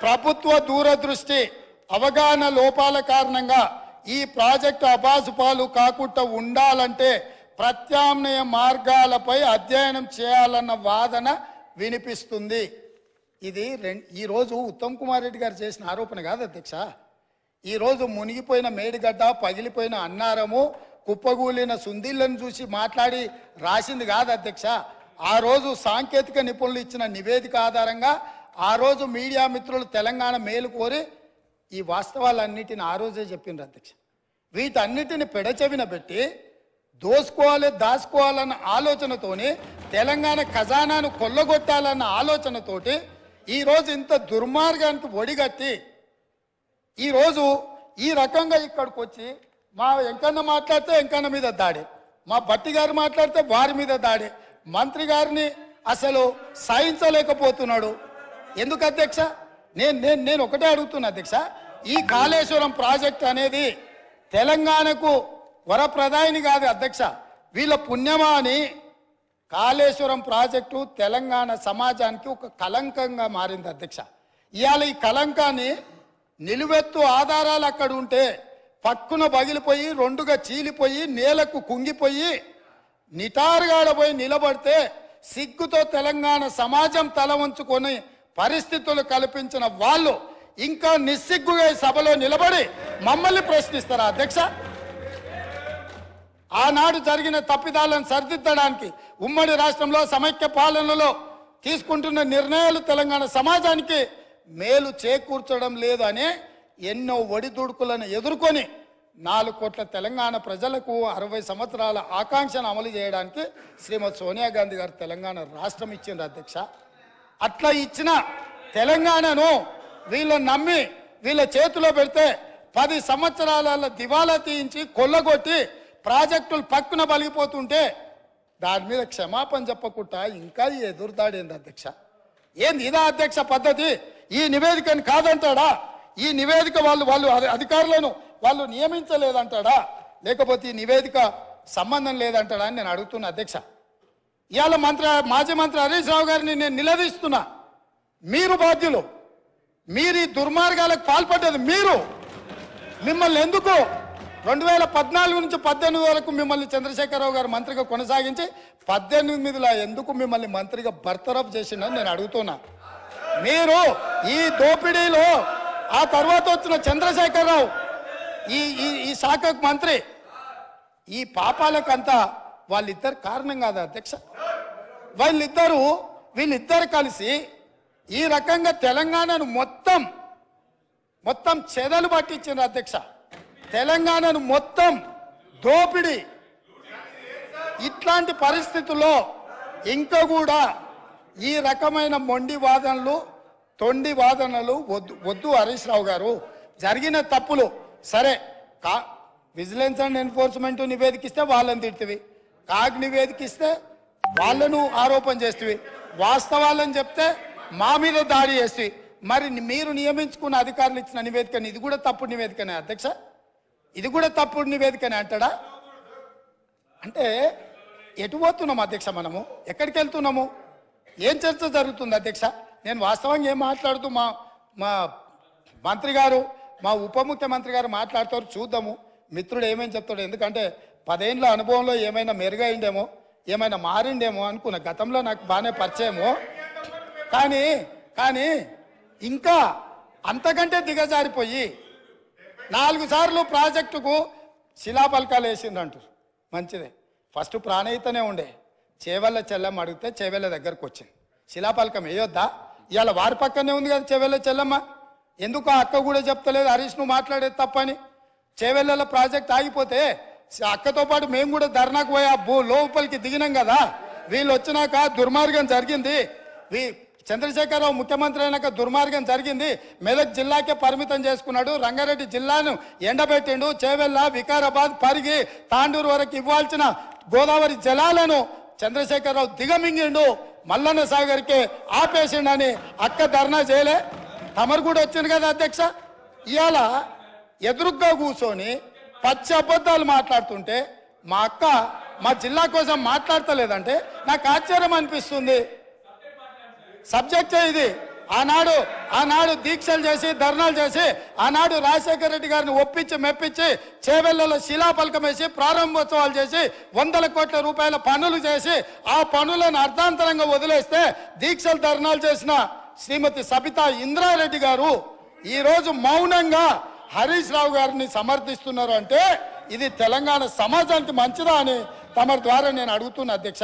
ప్రభుత్వ దూరదృష్టి అవగాహన లోపాల కారణంగా ఈ ప్రాజెక్టు అబాసుపాలు కాకుండా ఉండాలంటే ప్రత్యామ్నాయ మార్గాలపై అధ్యయనం చేయాలన్న వాదన వినిపిస్తుంది. ఇది ఈరోజు ఉత్తమ్ కుమార్ రెడ్డి గారు చేసిన ఆరోపణ కాదు అధ్యక్ష. ఈరోజు మునిగిపోయిన మేడిగడ్డ, పగిలిపోయిన అన్నారము, కుప్పగూలిన సుందీళ్లను చూసి మాట్లాడి రాసింది కాదు అధ్యక్ష. ఆ రోజు సాంకేతిక నిపుణులు ఇచ్చిన నివేదిక ఆధారంగా ఆ రోజు మీడియా మిత్రులు తెలంగాణ మేలు కోరి ఈ వాస్తవాలన్నిటిని ఆ రోజే చెప్పిండ్రు అధ్యక్ష. వీటన్నిటిని పెడచెవిన పెట్టి దోసుకోవాలి, దాచుకోవాలన్న ఆలోచనతోని, తెలంగాణ ఖజానాను కొల్లగొట్టాలన్న ఆలోచనతోటి ఈరోజు ఇంత దుర్మార్గానికి ఒడిగట్టి ఈరోజు ఈ రకంగా ఇక్కడికి వచ్చి మా వెంకన్న మాట్లాడితే వెంకన్న మీద దాడి, మా భట్టి గారు మాట్లాడితే వారి మీద దాడి, మంత్రి గారిని అసలు సహించలేకపోతున్నాడు. ఎందుకు అధ్యక్ష? నేను ఒకటే అడుగుతున్నా అధ్యక్ష, ఈ కాళేశ్వరం ప్రాజెక్ట్ అనేది తెలంగాణకు వరప్రదాయిని కాదు అధ్యక్ష, వీళ్ళ పుణ్యమా అని కాళేశ్వరం ప్రాజెక్టు తెలంగాణ సమాజానికి ఒక కలంకంగా మారింది అధ్యక్ష. ఇవాళ ఈ కలంకాన్ని నిలువెత్తు ఆధారాలు అక్కడ ఉంటే పక్కున పగిలిపోయి రెండుగా చీలిపోయి నేలకు కుంగిపోయి నిటారుగాడపోయి నిలబడితే సిగ్గుతో తెలంగాణ సమాజం తల వంచుకొని పరిస్థితులు కల్పించిన వాళ్ళు ఇంకా నిస్సిగ్గుగా సభలో నిలబడి మమ్మల్ని ప్రశ్నిస్తారా అధ్యక్ష? ఆనాడు జరిగిన తప్పిదాలను సరిదిద్దడానికి ఉమ్మడి రాష్ట్రంలో సమైక్య పాలనలో తీసుకుంటున్న నిర్ణయాలు తెలంగాణ సమాజానికి మేలు చేకూర్చడం లేదు అనే ఎన్నో ఒడిదుడుకులను ఎదుర్కొని 4 కోట్ల తెలంగాణ ప్రజలకు 60 సంవత్సరాల ఆకాంక్షను అమలు చేయడానికి శ్రీమతి సోనియా గాంధీ గారు తెలంగాణ రాష్ట్రం ఇచ్చిండ్రు అధ్యక్ష. అట్లా ఇచ్చిన తెలంగాణను వీళ్ళని నమ్మి వీళ్ళ చేతిలో పెడితే 10 సంవత్సరాల దివాలా తీయించి కొల్లగొట్టి ప్రాజెక్టులు పక్కున బలిగిపోతుంటే దాని మీద క్షమాపణ చెప్పకుండా ఇంకా ఎదురుదాడేంది అధ్యక్ష? ఏంది ఇదా అధ్యక్ష పద్ధతి? ఈ నివేదికను కాదంటాడా? ఈ నివేదిక వాళ్ళు అధికారులను వాళ్ళు నియమించలేదంటాడా? లేకపోతే ఈ నివేదిక సంబంధం లేదంటాడా అని నేను అడుగుతున్నా అధ్యక్ష. ఇవాళ మాజీ మంత్రి హరీష్ రావు గారిని నేను నిలదీస్తున్నా. మీరు బాధ్యులు, మీరు ఈ దుర్మార్గాలకు పాల్పడ్డది మీరు. మిమ్మల్ని ఎందుకు 2014 నుంచి 18 వరకు మిమ్మల్ని చంద్రశేఖరరావు గారు మంత్రిగా కొనసాగించి 18లో ఎందుకు మిమ్మల్ని మంత్రిగా బర్తరఫ్ చేసిండని నేను అడుగుతున్నా. మీరు ఈ దోపిడీలో ఆ తర్వాత వచ్చిన చంద్రశేఖరరావు ఈ శాఖకు మంత్రి, ఈ పాపాలకంతా వాళ్ళిద్దరు కారణం కాదా అధ్యక్ష? వీళ్ళిద్దరు కలిసి ఈ రకంగా తెలంగాణను మొత్తం చెదలు పట్టించారు అధ్యక్ష. తెలంగాణను మొత్తం దోపిడి. ఇట్లాంటి పరిస్థితుల్లో ఇంకా కూడా ఈ రకమైన మొండి వాదనలు, తొండి వాదనలు వద్దు హరీష్ రావు గారు. జరిగిన తప్పులు సరే, విజిలెన్స్ అండ్ ఎన్ఫోర్స్మెంట్ నివేదికిస్తే వాళ్ళని తిడుతుంది, కాగ్ నివేదికిస్తే వాళ్ళను ఆరోపణ చేస్తుంది, వాస్తవాలను చెప్తే మా మీద దాడి చేస్తుంది. మరి మీరు నియమించుకున్న అధికారులు ఇచ్చిన నివేదికని ఇది కూడా తప్పుడు నివేదికనే అధ్యక్ష? ఇది కూడా తప్పుడు నివేదికనే అంటాడా? అంటే ఎటు పోతున్నాము అధ్యక్ష? మనము ఎక్కడికి వెళ్తున్నాము? ఏం చర్చ జరుగుతుంది అధ్యక్ష? నేను వాస్తవంగా ఏం మాట్లాడుతూ మా మంత్రి గారు, మా ఉప ముఖ్యమంత్రి గారు మాట్లాడతారు, చూద్దాము మిత్రుడు ఏమేమి చెప్తాడు. ఎందుకంటే 10 ఏళ్ళ అనుభవంలో ఏమైనా మెరుగైండేమో, ఏమైనా మారిండేమో అనుకున్న. గతంలో నాకు బాగానే పరిచయమో, కానీ ఇంకా అంతకంటే దిగజారిపోయి 4 సార్లు ప్రాజెక్టుకు శిలాపలకాలు వేసిందంటారు. మంచిదే, ఫస్ట్ ప్రాణహితనే ఉండే, చేవెళ్ళ చెల్లమ్మ అడిగితే చేవెళ్ళ దగ్గరకు వచ్చింది. శిలాపలకం వేయొద్దా? ఇవాళ వారి పక్కనే ఉంది కదా చేవెళ్ళ చెల్లమ్మ. ఎందుకు ఆ అక్క కూడా చెప్తలేదు హరీష్ నువ్వు మాట్లాడేది తప్పని? చేవెళ్ళ ప్రాజెక్ట్ ఆగిపోతే అక్కతో పాటు మేము కూడా ధర్నాకు పోయి లోపలికి దిగినాం కదా. వీళ్ళు వచ్చినాక దుర్మార్గం జరిగింది, చంద్రశేఖరరావు ముఖ్యమంత్రి అయినాక దుర్మార్గం జరిగింది. మెదక్ జిల్లాకే పరిమితం చేసుకున్నాడు, రంగారెడ్డి జిల్లాను ఎండబెట్టిండు, చేవెళ్ళ, వికారాబాద్, పరిగి, తాండూరు వరకు ఇవ్వాల్సిన గోదావరి జలాలను చంద్రశేఖరరావు దిగమింగిండు, మల్లన్న సాగర్కి ఆపేసిండని అక్క ధర్నా చేయలే. తమరు కూడా వచ్చింది కదా అధ్యక్ష. ఇవాళ ఎదురుగ్గా కూర్చొని పచ్చి అబద్ధాలు మాట్లాడుతుంటే మా అక్క మా జిల్లా కోసం మాట్లాడతలేదంటే నాకు ఆశ్చర్యం అనిపిస్తుంది. సబ్జెక్టే ఇది. ఆనాడు దీక్షలు చేసి ధర్నాలు చేసి ఆనాడు రాజశేఖర రెడ్డి గారిని ఒప్పించి మెప్పించి చేవెళ్లలో శిలాఫలకం వేసి ప్రారంభోత్సవాలు చేసి 100 కోట్ల రూపాయల పనులు చేసి ఆ పనులను అర్ధాంతరంగా వదిలేస్తే దీక్షలు ధర్నాలు చేసిన శ్రీమతి సబితా ఇంద్రారెడ్డి గారు ఈ రోజు మౌనంగా హరీష్ రావు గారిని సమర్థిస్తున్నారు అంటే ఇది తెలంగాణ సమాజానికి మంచిదా అని తమ ద్వారా నేను అడుగుతున్నా అధ్యక్ష.